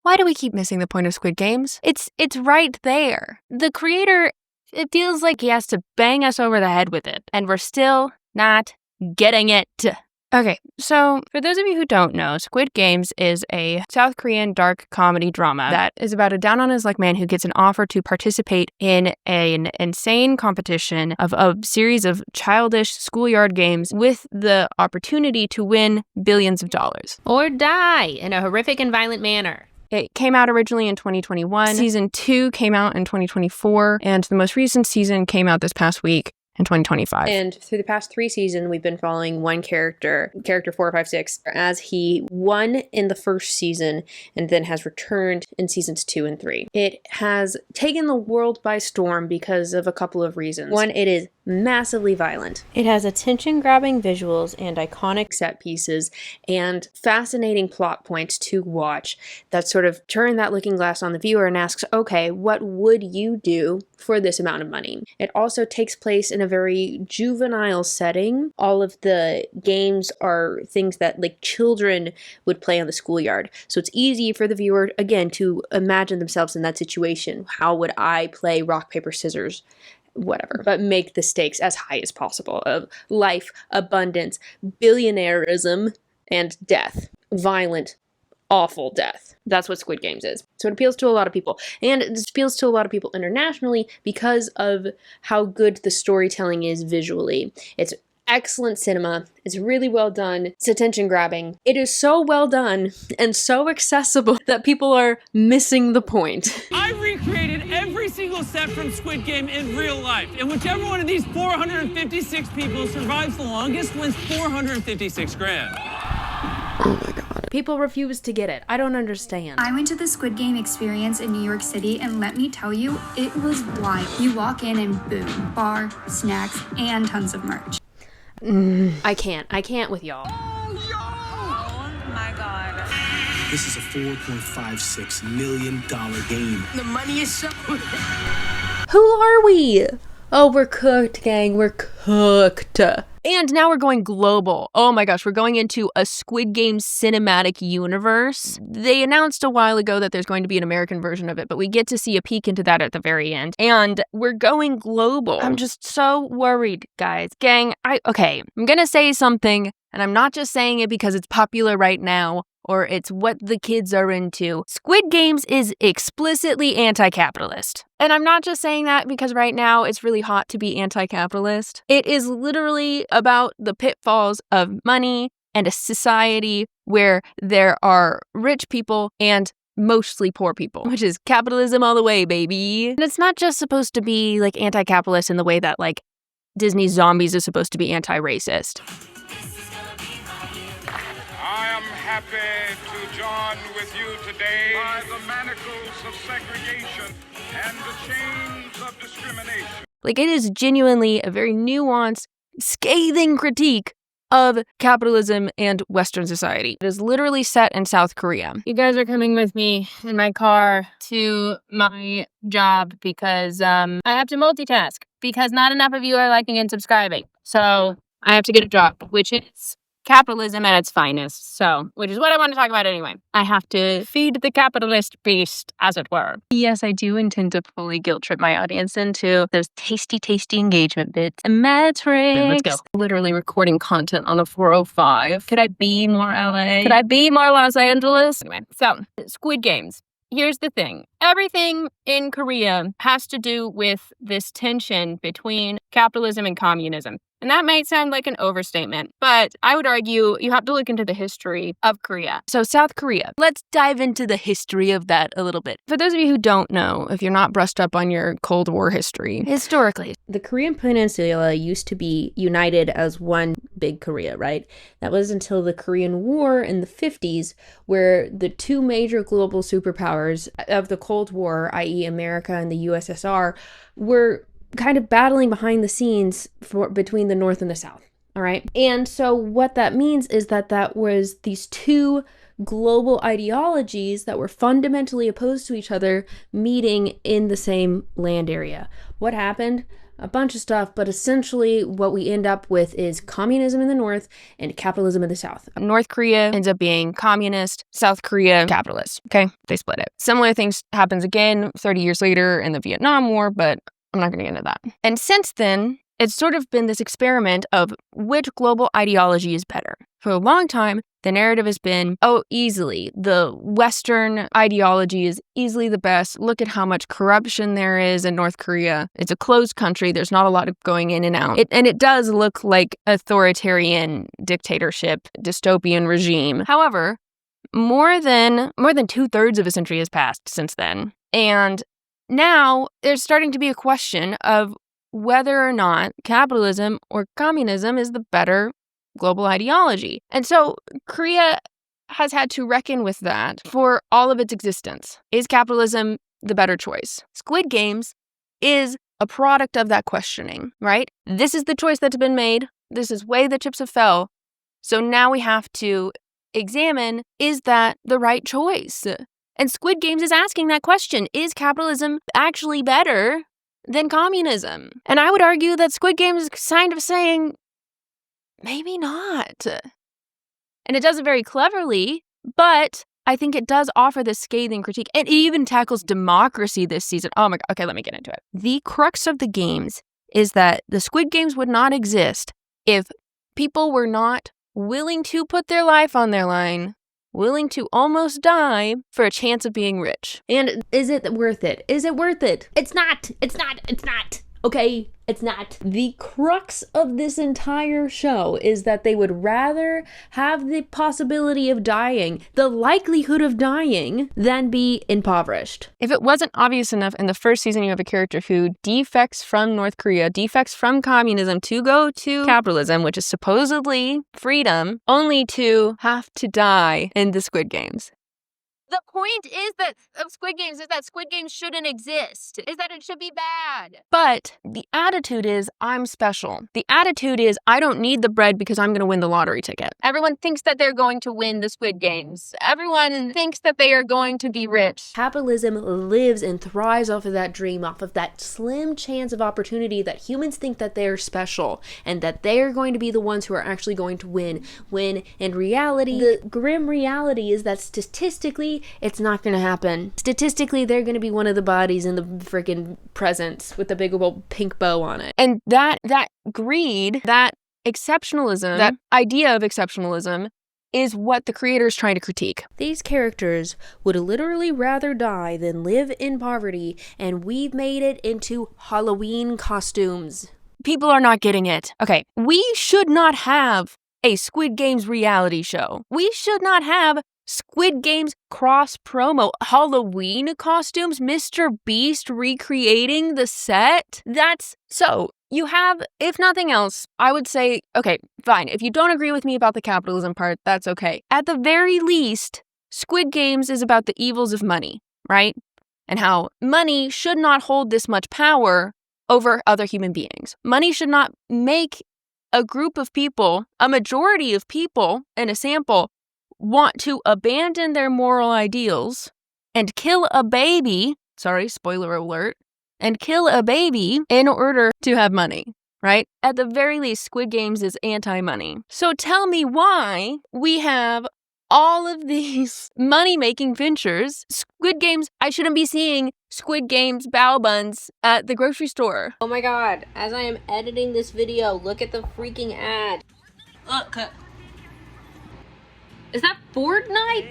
Why do we keep missing the point of Squid Games? It's right there. The creator, it feels like he has to bang us over the head with it, and we're still not getting it. Okay, so for those of you who don't know, Squid Games is a South Korean dark comedy drama that is about a down-on-his-luck man who gets an offer to participate in an insane competition of a series of childish schoolyard games with the opportunity to win billions of dollars. Or die in a horrific and violent manner. It came out originally in 2021. Season 2 came out in 2024, and the most recent season came out this past week in 2025. And through the past 3 seasons, we've been following one character 456, as he won in the first season and then has returned in seasons 2 and 3. It has taken the world by storm because of a couple of reasons. One, it is massively violent. It has attention-grabbing visuals and iconic set pieces and fascinating plot points to watch that sort of turn that looking glass on the viewer and asks, okay, what would you do for this amount of money? It also takes place in a very juvenile setting. All of the games are things that like children would play on the schoolyard. So it's easy for the viewer, again, to imagine themselves in that situation. How would I play rock, paper, scissors? Whatever, but make the stakes as high as possible of life, abundance, billionaireism, and death. Violent, awful death. That's what Squid Games is. So it appeals to a lot of people. And it appeals to a lot of people internationally because of how good the storytelling is visually. It's excellent cinema. It's really well done. It's attention grabbing. It is so well done and so accessible that people are missing the point. I recreated every single set from Squid Game in real life. And whichever one of these 456 people survives the longest wins 456 grand. Oh my god. People refuse to get it. I don't understand. I went to the Squid Game experience in New York City, and let me tell you, it was wild. You walk in and boom, bar, snacks, and tons of merch. I can't with y'all. Oh my god. This is a $4.56 million game. The money is so... Who are we? Oh, we're cooked, gang. We're cooked. And now we're going global. Oh my gosh, we're going into a Squid Game cinematic universe. They announced a while ago that there's going to be an American version of it, but we get to see a peek into that at the very end. And we're going global. I'm just so worried, guys. Gang, I'm gonna say something, and I'm not just saying it because it's popular right now, or it's what the kids are into. Squid Games is explicitly anti-capitalist. And I'm not just saying that because right now it's really hot to be anti-capitalist. It is literally about the pitfalls of money and a society where there are rich people and mostly poor people, which is capitalism all the way, baby. And it's not just supposed to be like anti-capitalist in the way that like Disney's Zombies is supposed to be anti-racist. I am happy to join with you today by the manacles of segregation and the chains of discrimination. Like, it is genuinely a very nuanced, scathing critique of capitalism and Western society. It is literally set in South Korea. You guys are coming with me in my car to my job because I have to multitask because not enough of you are liking and subscribing. So I have to get a job, which is capitalism at its finest. So, which is what I want to talk about anyway. I have to feed the capitalist beast, as it were. Yes, I do intend to fully guilt trip my audience into those tasty engagement bits and metrics. Let's go. Literally recording content on a 405. Could I be more LA? Could I be more Los Angeles? Anyway, so Squid Games. Here's the thing. Everything in Korea has to do with this tension between capitalism and communism. And that might sound like an overstatement, but I would argue you have to look into the history of Korea. So South Korea, let's dive into the history of that a little bit. For those of you who don't know, if you're not brushed up on your Cold War history, historically, the Korean Peninsula used to be united as one big Korea, right? That was until the Korean War in the 50s, where the two major global superpowers of the Cold War, i.e. America and the USSR, were kind of battling behind the scenes between the North and the South, all right? And so what that means is that was these two global ideologies that were fundamentally opposed to each other meeting in the same land area. What happened? a bunch of stuff, but essentially what we end up with is communism in the north and capitalism in the south. North Korea ends up being communist, South Korea capitalist. Okay, they split it. Similar things happens again 30 years later in the Vietnam War, but I'm not going to get into that. And since then, it's sort of been this experiment of which global ideology is better. For a long time, the narrative has been, oh, easily, the Western ideology is easily the best. Look at how much corruption there is in North Korea. It's a closed country. There's not a lot of going in and out. And it does look like authoritarian dictatorship, dystopian regime. However, more than 2/3 of a century has passed since then. And now there's starting to be a question of whether or not capitalism or communism is the better global ideology. And so Korea has had to reckon with that for all of its existence. Is capitalism the better choice? Squid Games is a product of that questioning, right? This is the choice that's been made. This is way the chips have fell. So now we have to examine, is that the right choice? And Squid Games is asking that question. Is capitalism actually better than communism? And I would argue that Squid Games is kind of saying, maybe not. And it does it very cleverly, but I think it does offer this scathing critique. And it even tackles democracy this season. Oh my God. Okay, let me get into it. The crux of the games is that the Squid Games would not exist if people were not willing to put their life on their line, willing to almost die for a chance of being rich. And is it worth it? Is it worth it? It's not. Okay, it's not. The crux of this entire show is that they would rather have the possibility of dying, the likelihood of dying, than be impoverished. If it wasn't obvious enough, in the first season you have a character who defects from North Korea, defects from communism to go to capitalism, which is supposedly freedom, only to have to die in the Squid Games. The point is that of Squid Games is that Squid Games shouldn't exist, is that it should be bad. But the attitude is, I'm special. The attitude is, I don't need the bread because I'm going to win the lottery ticket. Everyone thinks that they're going to win the Squid Games. Everyone thinks that they are going to be rich. Capitalism lives and thrives off of that dream, off of that slim chance of opportunity that humans think that they're special and that they're going to be the ones who are actually going to win. When in reality, the grim reality is that statistically, it's not going to happen. Statistically, they're going to be one of the bodies in the freaking presents with the big old pink bow on it. And that greed, that exceptionalism, that idea of exceptionalism is what the creator is trying to critique. These characters would literally rather die than live in poverty, and we've made it into Halloween costumes. People are not getting it. Okay, we should not have a Squid Games reality show. We should not have Squid Games cross-promo Halloween costumes, Mr. Beast recreating the set. That's so. You have, if nothing else, I would say, okay, fine. If you don't agree with me about the capitalism part, that's okay. At the very least, Squid Games is about the evils of money, right? And how money should not hold this much power over other human beings. Money should not make a group of people, a majority of people in a sample, want to abandon their moral ideals and kill a baby, sorry, spoiler alert, and kill a baby in order to have money, right? At the very least, Squid Games is anti-money. So tell me why we have all of these money-making ventures. Squid Games, I shouldn't be seeing Squid Games bao buns at the grocery store. Oh my God, as I am editing this video, look at the freaking ad. Look. Is that Fortnite?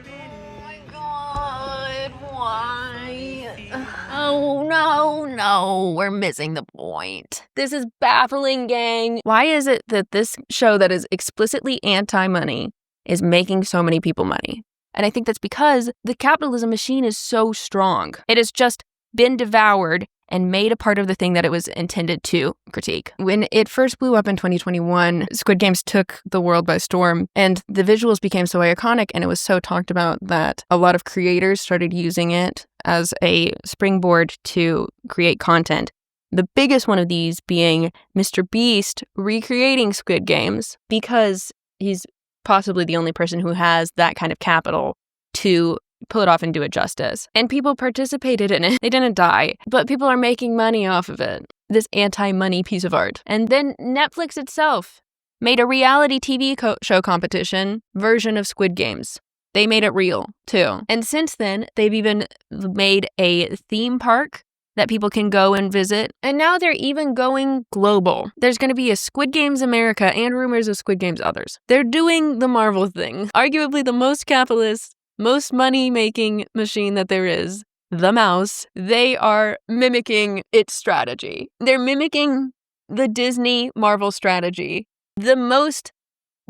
Oh my God, why? Oh no, we're missing the point. This is baffling, gang. Why is it that this show that is explicitly anti-money is making so many people money? And I think that's because the capitalism machine is so strong. It has just been devoured and made a part of the thing that it was intended to critique. When it first blew up in 2021, Squid Games took the world by storm, and the visuals became so iconic and it was so talked about that a lot of creators started using it as a springboard to create content. The biggest one of these being Mr. Beast recreating Squid Games, because he's possibly the only person who has that kind of capital to pull it off and do it justice. And people participated in it. They didn't die, but people are making money off of it. this anti-money piece of art. And then Netflix itself made a reality TV show competition version of Squid Games. They made it real, too. And since then, they've even made a theme park that people can go and visit. And now they're even going global. There's going to be a Squid Games America and rumors of Squid Games others. They're doing the Marvel thing. Arguably the most capitalist, most money-making machine that there is, the mouse. They are mimicking its strategy. They're mimicking the Disney Marvel strategy. The most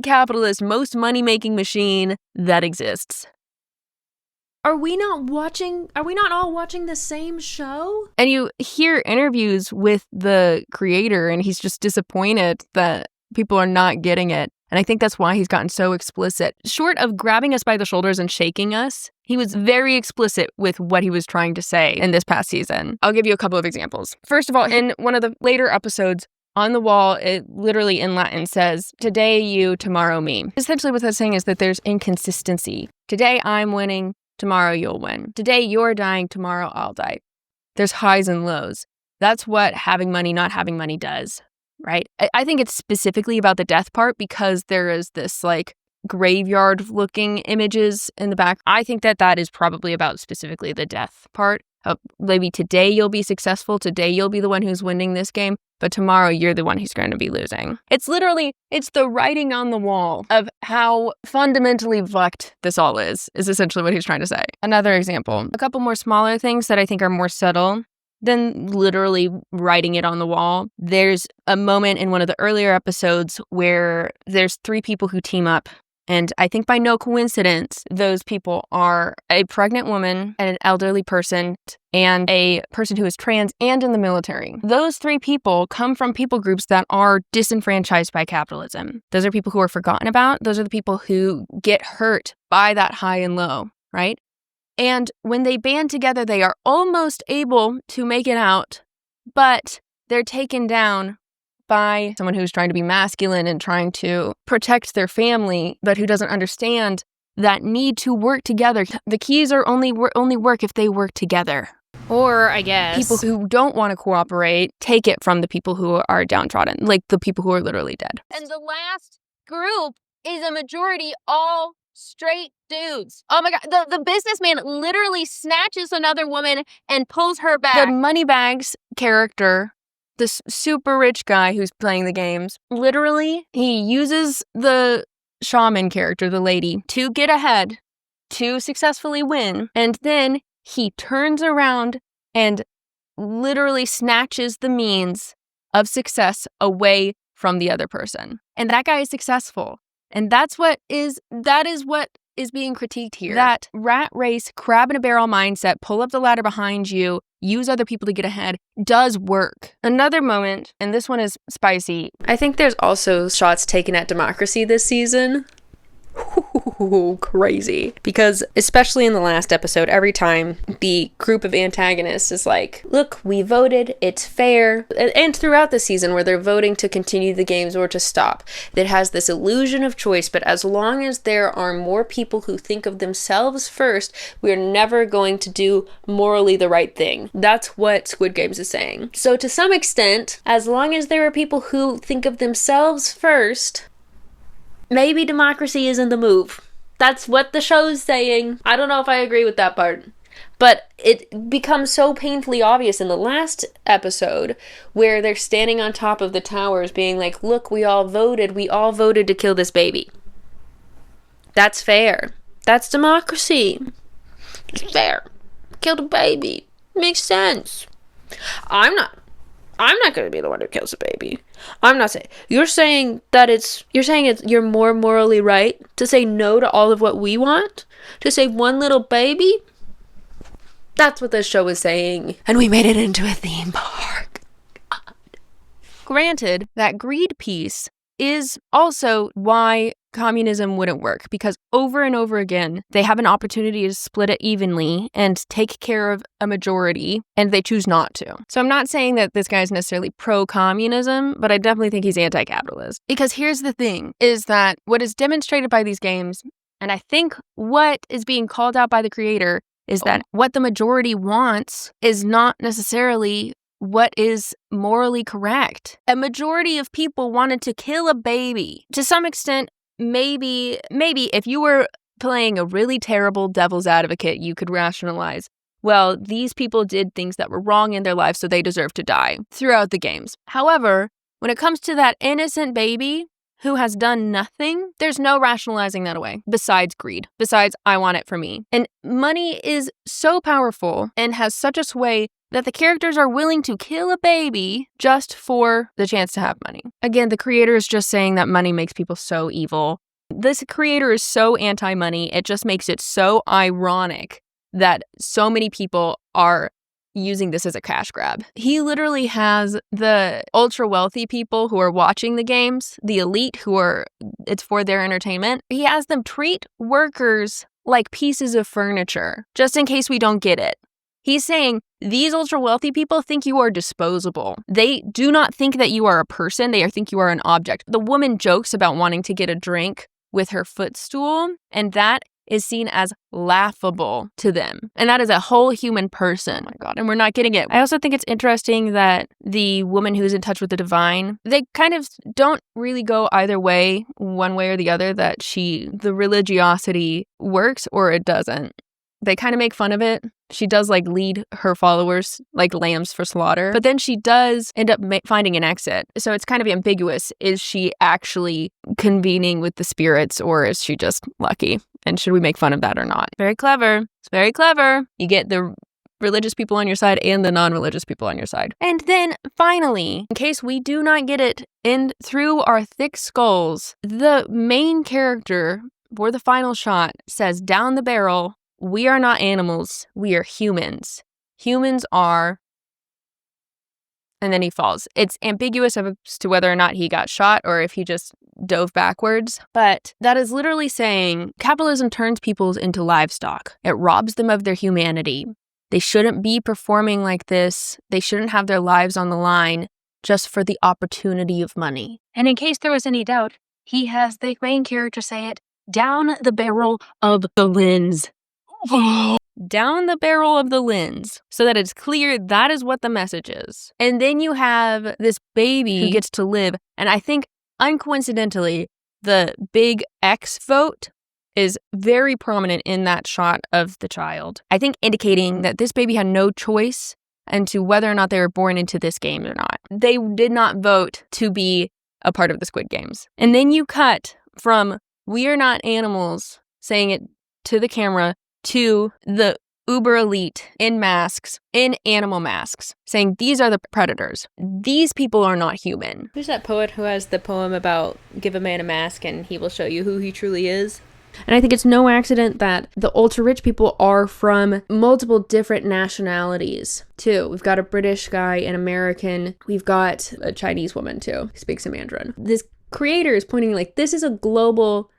capitalist, most money-making machine that exists. Are we not all watching the same show? And you hear interviews with the creator, and he's just disappointed that people are not getting it. And I think that's why he's gotten so explicit. Short of grabbing us by the shoulders and shaking us, he was very explicit with what he was trying to say in this past season. I'll give you a couple of examples. First of all, in one of the later episodes, on the wall, it literally in Latin says, "Today you, tomorrow me." Essentially what that's saying is that there's inconsistency. Today I'm winning, tomorrow you'll win. Today you're dying, tomorrow I'll die. There's highs and lows. That's what having money, not having money does, right? I think it's specifically about the death part because there is this like graveyard looking images in the back. I think that is probably about specifically the death part. Maybe today you'll be successful. Today you'll be the one who's winning this game. But tomorrow you're the one who's going to be losing. It's the writing on the wall of how fundamentally fucked this all is essentially what he's trying to say. Another example, a couple more smaller things that I think are more subtle than literally writing it on the wall. There's a moment in one of the earlier episodes where there's 3 people who team up. And I think by no coincidence, those people are a pregnant woman and an elderly person and a person who is trans and in the military. Those 3 people come from people groups that are disenfranchised by capitalism. Those are people who are forgotten about. Those are the people who get hurt by that high and low, right? And when they band together, they are almost able to make it out, but they're taken down by someone who's trying to be masculine and trying to protect their family, but who doesn't understand that need to work together. The keys are only work if they work together. Or, I guess, people who don't want to cooperate take it from the people who are downtrodden, like the people who are literally dead. And the last group is a majority all straight dudes. Oh my God, the businessman literally snatches another woman and pulls her back. The Moneybags character, this super rich guy who's playing the games, literally, he uses the shaman character, the lady, to get ahead, to successfully win. And then he turns around and literally snatches the means of success away from the other person. And that guy is successful. And that is what is being critiqued here. That rat race, crab in a barrel mindset, pull up the ladder behind you, use other people to get ahead, does work. Another moment, and this one is spicy. I think there's also shots taken at democracy this season. Ooh, crazy. Because especially in the last episode, every time the group of antagonists is like, look, we voted, it's fair. And throughout the season where they're voting to continue the games or to stop, it has this illusion of choice. But as long as there are more people who think of themselves first, we're never going to do morally the right thing. That's what Squid Games is saying. So to some extent, as long as there are people who think of themselves first, maybe democracy isn't the move. That's what the show's saying. I don't know if I agree with that part. But it becomes so painfully obvious in the last episode where they're standing on top of the towers being like, look, we all voted to kill this baby. That's fair. That's democracy. It's fair. Killed a baby. Makes sense. I'm not going to be the one who kills a baby. I'm not saying. You're saying you're more morally right to say no to all of what we want? To save one little baby? That's what this show is saying. And we made it into a theme park. God. Granted, that greed piece is also why communism wouldn't work, because over and over again, they have an opportunity to split it evenly and take care of a majority, and they choose not to. So I'm not saying that this guy is necessarily pro-communism, but I definitely think he's anti-capitalist. Because here's the thing, is that what is demonstrated by these games, and I think what is being called out by the creator, is that what the majority wants is not necessarily what is morally correct. A majority of people wanted to kill a baby. To some extent, maybe if you were playing a really terrible devil's advocate, you could rationalize, well, these people did things that were wrong in their lives, so they deserve to die throughout the games. However, when it comes to that innocent baby who has done nothing, there's no rationalizing that away besides greed, besides I want it for me. And money is so powerful and has such a sway that the characters are willing to kill a baby just for the chance to have money. Again, the creator is just saying that money makes people so evil. This creator is so anti-money, it just makes it so ironic that so many people are using this as a cash grab. He literally has the ultra wealthy people who are watching the games, the elite it's for their entertainment. He has them treat workers like pieces of furniture, just in case we don't get it. He's saying these ultra wealthy people think you are disposable. They do not think that you are a person. They think you are an object. The woman jokes about wanting to get a drink with her footstool, and that is seen as laughable to them. And that is a whole human person. Oh my God. And we're not getting it. I also think it's interesting that the woman who's in touch with the divine, they kind of don't really go either way, one way or the other, that the religiosity works or it doesn't. They kind of make fun of it. She does lead her followers like lambs for slaughter, but then she does end up finding an exit. So it's kind of ambiguous. Is she actually convening with the spirits or is she just lucky? And should we make fun of that or not? Very clever. It's very clever. You get the religious people on your side and the non-religious people on your side. And then finally, in case we do not get it in through our thick skulls, the main character for the final shot says down the barrel, "We are not animals, we are humans. Humans are," and then he falls. It's ambiguous as to whether or not he got shot or if he just dove backwards. But that is literally saying capitalism turns people into livestock. It robs them of their humanity. They shouldn't be performing like this. They shouldn't have their lives on the line just for the opportunity of money. And in case there was any doubt, he has the main character say it down the barrel of the lens. Down the barrel of the lens so that it's clear that is what the message is. And then you have this baby who gets to live. And I think uncoincidentally, the big X vote is very prominent in that shot of the child. I think indicating that this baby had no choice into whether or not they were born into this game or not. They did not vote to be a part of the Squid Games. And then you cut from "we are not animals" saying it to the camera to the uber elite in masks, in animal masks, saying these are the predators. These people are not human. Who's that poet who has the poem about give a man a mask and he will show you who he truly is? And I think it's no accident that the ultra-rich people are from multiple different nationalities, too. We've got a British guy, an American. We've got a Chinese woman, too, who speaks in Mandarin. This creator is pointing this is a global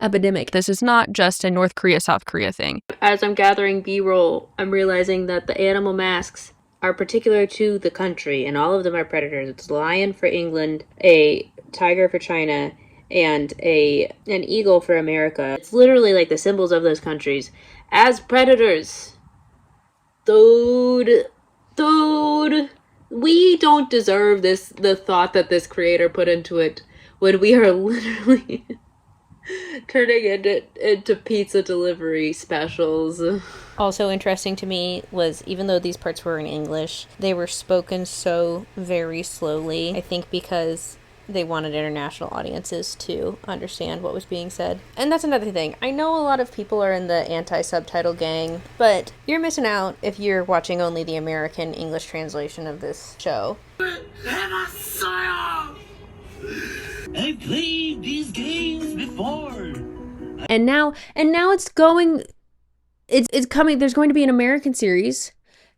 epidemic. This is not just a North Korea, South Korea thing. As I'm gathering B-roll, I'm realizing that the animal masks are particular to the country, and all of them are predators. It's a lion for England, a tiger for China, and an eagle for America. It's literally the symbols of those countries as predators. Dude, we don't deserve the thought that this creator put into it when we are literally turning into pizza delivery specials. Also interesting to me was, even though these parts were in English, they were spoken so very slowly. I think because they wanted international audiences to understand what was being said. And that's another thing. I know a lot of people are in the anti-subtitle gang, but you're missing out if you're watching only the American English translation of this show. I've played these games before. And now it's coming. There's going to be an American series,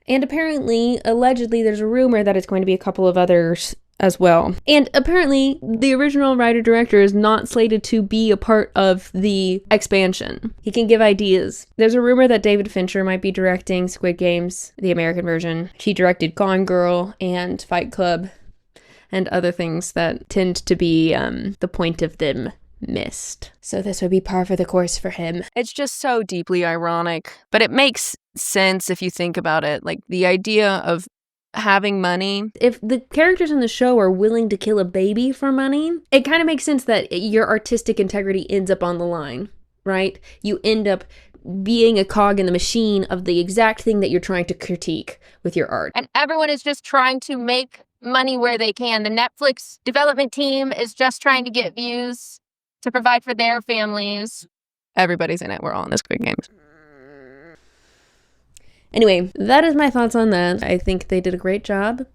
and apparently, allegedly, there's a rumor that it's going to be a couple of others as well. And apparently, the original writer-director is not slated to be a part of the expansion. He can give ideas. There's a rumor that David Fincher might be directing Squid Games, the American version. He directed Gone Girl and Fight Club and other things that tend to be the point of them missed. So this would be par for the course for him. It's just so deeply ironic, but it makes sense if you think about it. The idea of having money. If the characters in the show are willing to kill a baby for money, it kind of makes sense that your artistic integrity ends up on the line, right? You end up being a cog in the machine of the exact thing that you're trying to critique with your art. And everyone is just trying to make money where they can. The Netflix development team is just trying to get views to provide for their families. Everybody's in it. We're all in the Squid Games. Anyway, that is my thoughts on that. I think they did a great job.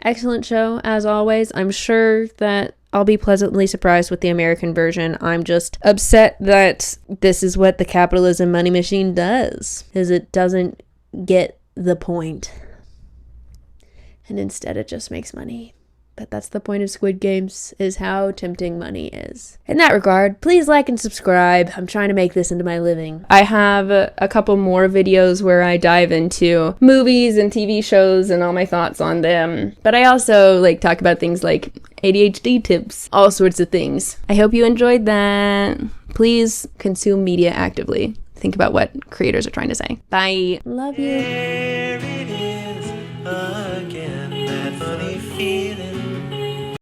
Excellent show, as always. I'm sure that I'll be pleasantly surprised with the American version. I'm just upset that this is what the capitalism money machine does, is it doesn't get the point. And instead it just makes money. But that's the point of Squid Games, is how tempting money is. In that regard, please like and subscribe. I'm trying to make this into my living. I have a couple more videos where I dive into movies and TV shows and all my thoughts on them. But I also talk about things like ADHD tips, all sorts of things. I hope you enjoyed that. Please consume media actively. Think about what creators are trying to say. Bye. Love you. There it is again, that funny feeling.